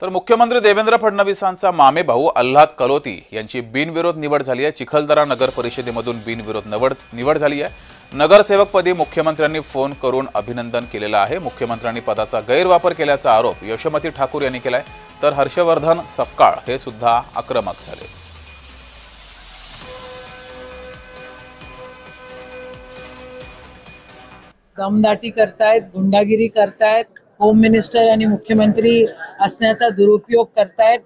तर मुख्यमंत्री देवेंद्र फडणवीसांचा मामे भाऊ आल्हाद कलोती यांची बिनविरोध निवड झाली आहे। चिखलदरा नगर परिषदेमधून बिनविरोध निवड झाली आहे। नगरसेवकपदी मुख्यमंत्र्यांनी फोन करून अभिनंदन केलेलं आहे। मुख्यमंत्र्यांनी पदाचा गैरवापर केल्याचा आरोप यशोमती ठाकूर यांनी केलाय, तर हर्षवर्धन सपकाळ हे सुद्धा आक्रमक झाले। दमदाटी करतायत, गुंडागिरी करतायत, होम मिनिस्टर आणि मुख्यमंत्री असण्याचा दुरुपयोग करतायत।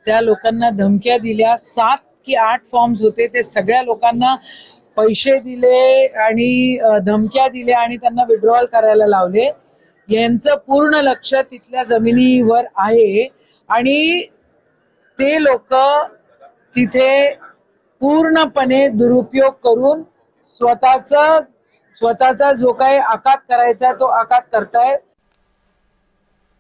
त्या लोकांना धमक्या दिल्या, 7 की 8 फॉर्म्स होते, ते सगळ्या लोकांना पैसे दिले आणि धमक्या दिल्या आणि त्यांना विड्रॉल करायला लावले। यांचं पूर्ण लक्ष तिथल्या जमिनीवर आहे आणि ते लोक तिथे पूर्णपणे दुरुपयोग करून स्वतःचा जो काही आकात करायचा तो आकात करताय।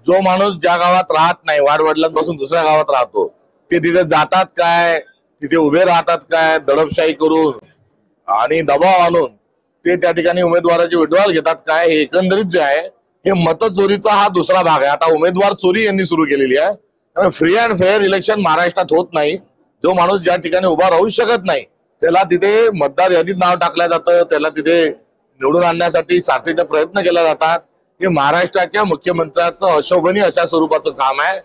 जो माणूस ज्या गावात राहत नाही, वाडवडिलांपासून दुसऱ्या गावात राहतो, ते तिथे जातात काय, तिथे उभे राहतात काय, दडपशाही करून आणि दबाव आणून ते त्या ठिकाणी उमेदवाराचे विड्रॉल घेतात काय, हे एकंदरीत जे आहे हे मतचोरीचा हा दुसरा भाग आहे। आता उमेदवार चोरी यांनी सुरू केलेली आहे। फ्री अँड फेअर इलेक्शन महाराष्ट्रात होत नाही। जो माणूस ज्या ठिकाणी उभा राहू शकत नाही त्याला तिथे मतदार यादीत नाव टाकलं जातं, त्याला तिथे निवडून आणण्यासाठी साथीचे प्रयत्न केले जातात। हे महाराष्ट्राच्या मुख्यमंत्र्यांचं अशोभनीय अशा स्वरूपाचं काम आहे।